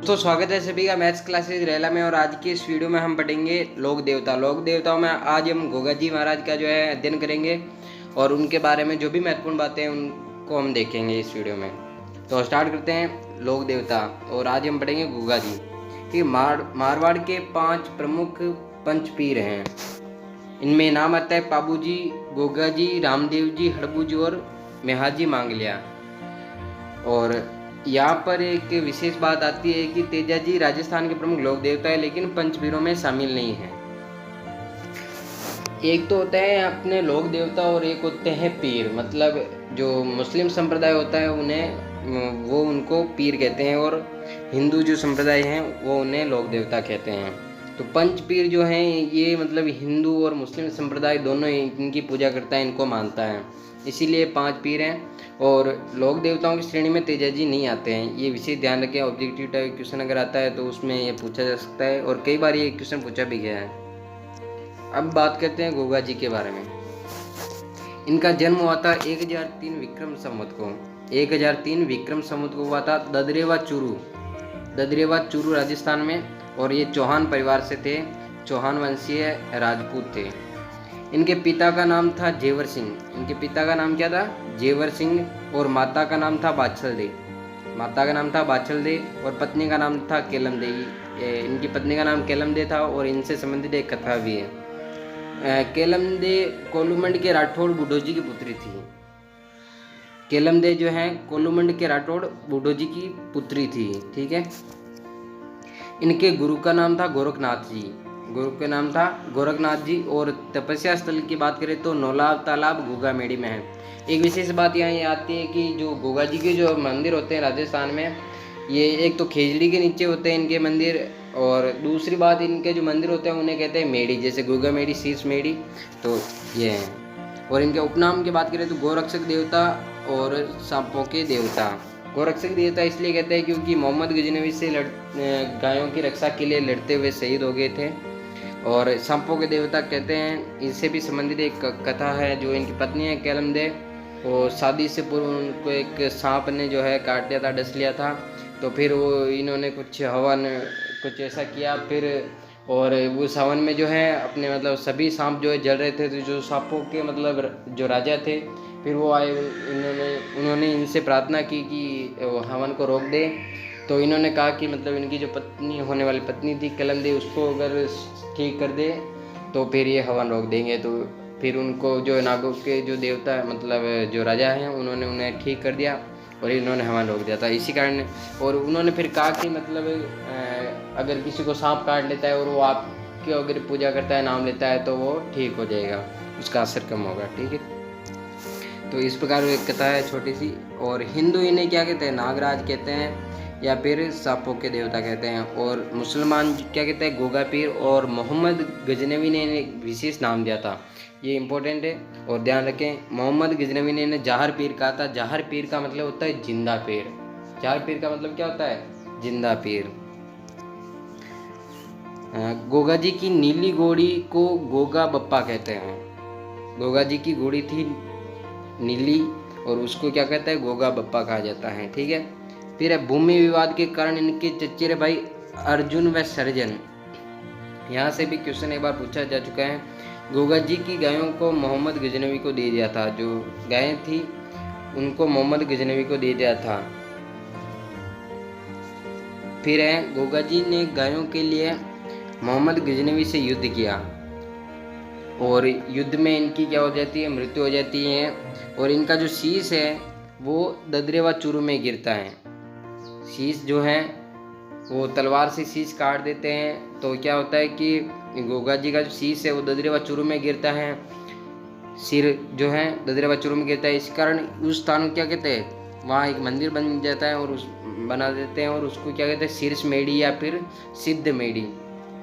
दोस्तों स्वागत है सभी का मैथ्स क्लासेस रेला में। और आज की इस वीडियो में हम पढ़ेंगे लोक देवताओं में आज हम गोगा जी महाराज का जो है अध्ययन करेंगे और उनके बारे में जो भी महत्वपूर्ण बातें हैं उनको हम देखेंगे इस वीडियो में। तो स्टार्ट करते हैं लोक देवता। और आज हम पढ़ेंगे गोगा जी कि मारवाड़ के 5 प्रमुख पंचपीर हैं। इनमें नाम आता है पाबू जी, गोगा जी, रामदेव जी, हड़बू जी और मेहाजी मांगलिया। और यहाँ पर एक विशेष बात आती है कि तेजा जी राजस्थान के प्रमुख लोक देवता है लेकिन पंचपीरों में शामिल नहीं है। एक तो होते हैं अपने लोक देवता और एक होते हैं पीर। मतलब जो मुस्लिम संप्रदाय होता है उन्हें वो उनको पीर कहते हैं और हिंदू जो संप्रदाय हैं वो उन्हें लोक देवता कहते हैं। तो पंचपीर जो हैं ये मतलब हिंदू और मुस्लिम संप्रदाय दोनों इनकी पूजा करता है, इनको मानता है, इसीलिए 5 पीर हैं। और लोक देवताओं की श्रेणी में तेजा जी नहीं आते हैं, ये विशेष ध्यान रखें। ऑब्जेक्टिव टाइप क्वेश्चन अगर आता है तो उसमें ये पूछा जा सकता है और कई बार ये क्वेश्चन पूछा भी गया है। अब बात करते हैं गोगा जी के बारे में। इनका जन्म हुआ था 1003 विक्रम संवत को। 1003 विक्रम संवत को हुआ था ददरेवा चूरू राजस्थान में। और ये चौहान परिवार से थे, चौहान वंशीय राजपूत थे। इनके पिता का नाम था जेवर सिंह। इनके पिता का नाम क्या था? जेवर सिंह। और माता का नाम था बाछल दे और पत्नी का नाम था केलम दे। इनकी पत्नी का नाम केलम दे था और इनसे संबंधित एक कथा भी है। केलम दे कोलूमंड के राठौड़ बूढ़ोजी की पुत्री थी। केलम दे जो है कोलूमंड के राठौड़ बूढ़ोजी की पुत्री थी, ठीक है। इनके गुरु का नाम था गोरखनाथ जी। और तपस्या स्थल की बात करें तो नौलाब तालाब गोगा मेड़ी में है। एक विशेष बात यहाँ ये आती है कि जो गोगा जी के जो मंदिर होते हैं राजस्थान में, ये एक तो खेजड़ी के नीचे होते हैं इनके मंदिर, और दूसरी बात इनके जो मंदिर होते हैं उन्हें कहते हैं मेड़ी, जैसे गोगा मेड़ी, शीश मेड़ी, तो ये हैं। और इनके उपनाम की बात करें तो गोरक्षक देवता और सांपों के देवता। गोरक्षक देवता इसलिए कहते हैं क्योंकि मोहम्मद गजनवी से गायों की रक्षा के लिए लड़ते हुए शहीद हो गए थे। और सांपों के देवता कहते हैं, इससे भी संबंधित एक कथा है। जो इनकी पत्नी है केलम दे, वो शादी से पूर्व उनको एक सांप ने जो है काट लिया था, डस लिया था। तो फिर वो इन्होंने कुछ हवन कुछ ऐसा किया फिर, और उस हवन में जो है अपने मतलब सभी सांप जो है जल रहे थे। तो जो सांपों के मतलब जो राजा थे फिर वो आए, उन्होंने इनसे प्रार्थना की कि हवन को रोक दे। तो इन्होंने कहा कि मतलब इनकी जो होने वाली पत्नी थी केलम दे, उसको अगर ठीक कर दे तो फिर ये हवन रोक देंगे। तो फिर उनको जो नागों के जो देवता मतलब जो राजा हैं उन्होंने उन्हें ठीक कर दिया और इन्होंने हवन रोक दिया था इसी कारण। और उन्होंने फिर कहा कि मतलब अगर किसी को सांप काट लेता है और वो आपकी अगर पूजा करता है, नाम लेता है, तो वो ठीक हो जाएगा, उसका असर कम होगा, ठीक है। तो इस प्रकार एक कथा है छोटी सी। और हिंदू इन्हें क्या कहते हैं? नागराज कहते हैं या फिर सांपों के देवता कहते हैं। और मुसलमान क्या कहते हैं? गोगा पीर। और मोहम्मद गजनवी ने इन्हें विशेष नाम दिया था, ये इंपॉर्टेंट है और ध्यान रखें। मोहम्मद गजनवी ने इन्हें जहर पीर कहा था। जहर पीर का मतलब होता है जिंदा पीर। जहर पीर का मतलब क्या होता है? जिंदा पीर। गोगा जी की नीली घोड़ी को गोगा बप्पा कहते हैं। गोगा जी की घोड़ी थी नीली और उसको क्या कहता है? गोगा बप्पा कहा जाता है, ठीक है। फिर भूमि विवाद के कारण इनके चचेरे भाई अर्जुन व सर्जन, यहाँ से भी क्वेश्चन एक बार पूछा जा चुका है। गोगा जी की गायों को मोहम्मद गजनवी को दे दिया था। जो गायें थी उनको मोहम्मद गजनवी को दे दिया था। फिर है गोगा जी ने गायों के लिए मोहम्मद गजनवी से युद्ध किया और युद्ध में इनकी क्या हो जाती है? मृत्यु हो जाती है। और इनका जो शीश है वो ददरेवा चूरू में गिरता है। शीश जो है वो तलवार से शीश काट देते हैं, तो क्या होता है कि गोगा जी का जो शीश है वो ददरेवा चूरू में गिरता है। सिर जो है ददरेवा चूरू में गिरता है, इस कारण उस स्थान को क्या कहते हैं? वहाँ एक मंदिर बन जाता है और उस बना देते हैं और उसको क्या कहते हैं? शीर्ष मेड़ी या फिर सिद्ध मेड़ी।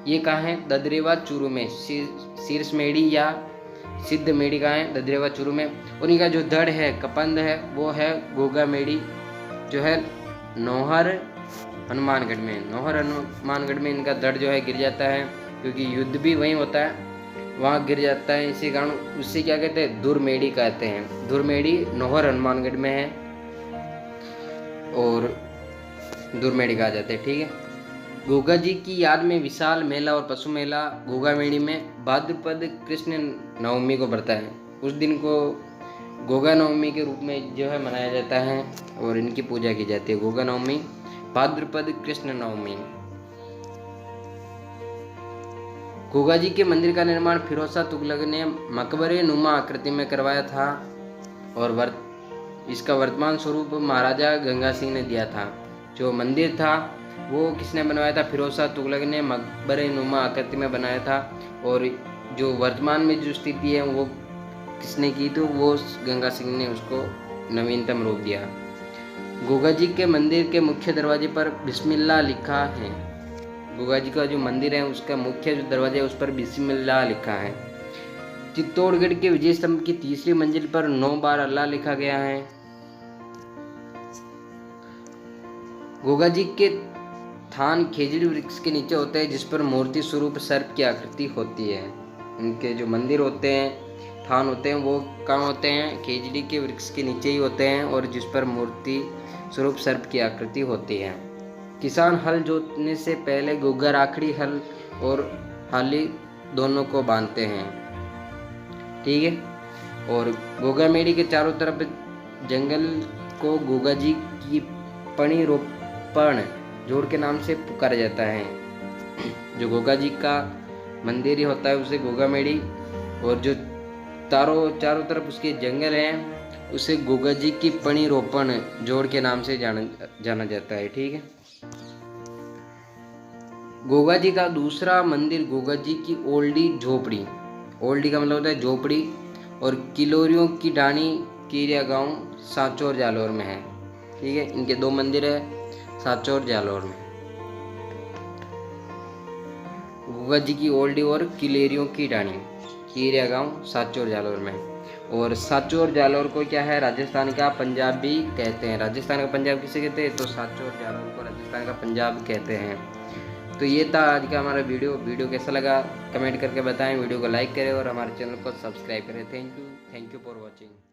ये कहाँ है? ददरेवा चूरू में। शीर्ष मेड़ी या सिद्ध मेड़ी कहाँ है? ददरेवा चूरू में। और इनका जो धड़ है, कपंद है, वो है गोगा मेड़ी जो है नौहर हनुमानगढ़ में। नौहर हनुमानगढ़ में इनका धड़ जो है गिर जाता है, क्योंकि युद्ध भी वहीं होता है, वहाँ गिर जाता है। इसी कारण उससे क्या कहते हैं? दुर्मेड़ी कहते हैं। दुर्मेड़ी नौहर हनुमानगढ़ में है और दुर्मेड़ी कहा जाता है, ठीक है। गोगा जी की याद में विशाल मेला और पशु मेला गोगा मेड़ी में भाद्रपद कृष्ण नवमी को पड़ता है। उस दिन को गोगा नवमी के रूप में जो है मनाया जाता है और इनकी पूजा की जाती है। गोगा नवमी, भाद्रपद कृष्ण नवमी। गोगा जी के मंदिर का निर्माण फिरोज शाह तुगलक ने मकबरे नुमा आकृति में करवाया था और इसका वर्तमान स्वरूप महाराजा गंगा सिंह ने दिया था। जो मंदिर था वो किसने बनवाया था? फिरोज शाह तुगलक ने मकबरे नुमा आकृति में बनाया था और जो वर्तमान में जो स्थिति है वो किसने की? तो वो गंगा सिंह ने उसको नवीनतम रूप दिया। गोगा जी के मंदिर के मुख्य दरवाजे पर बिस्मिल्लाह लिखा है। गोगा जी का जो मंदिर है उसका मुख्य जो दरवाजा है उस पर बिस्मिल्लाह लिखा है। चित्तौड़गढ़ के विजय स्तंभ की तीसरी मंजिल पर 9 बार अल्लाह लिखा गया है। गोगा जी के थान खेजड़ी वृक्ष के नीचे होते हैं जिस पर मूर्ति स्वरूप सर्प की आकृति होती है। इनके जो मंदिर होते हैं, थान होते हैं, वो कहाँ होते हैं? खेजड़ी के वृक्ष के नीचे ही होते हैं और जिस पर मूर्ति स्वरूप सर्प की आकृति होती है। किसान हल जोतने से पहले गोगा राखड़ी हल और हाली दोनों को बांधते हैं, ठीक है। और गोगा मेड़ी के चारों तरफ जंगल को गोगा जी की पणी रोपण जोड़ के नाम से पुकारा जाता है। जो गोगा जी का मंदिर ही होता है उसे गोगा मेड़ी, और जो चारों तरफ उसके जंगल हैं उसे गोगा जी की पणी रोपण जोड़ के नाम से जाना जाता है, ठीक है। गोगा जी का दूसरा मंदिर गोगा जी की ओल्डी झोपड़ी, ओल्डी का मतलब होता है झोपड़ी, और किलोरियों की डाणी कीरिया गांव सांचौर जालौर में है, ठीक है। इनके 2 मंदिर है सांचौर जालौर में, गोगा जी की ओल्डी और किलेरियों की डाणी कीरिया गांव सांचौर जालौर में। और सांचौर जालौर को क्या है? राजस्थान का पंजाब भी कहते हैं। राजस्थान का पंजाब किसे कहते हैं? तो सांचौर जालौर को राजस्थान का पंजाब कहते हैं। तो ये था आज का हमारा वीडियो कैसा लगा कमेंट करके बताएं। वीडियो को लाइक करें और हमारे चैनल को सब्सक्राइब करें। Thank you for watching.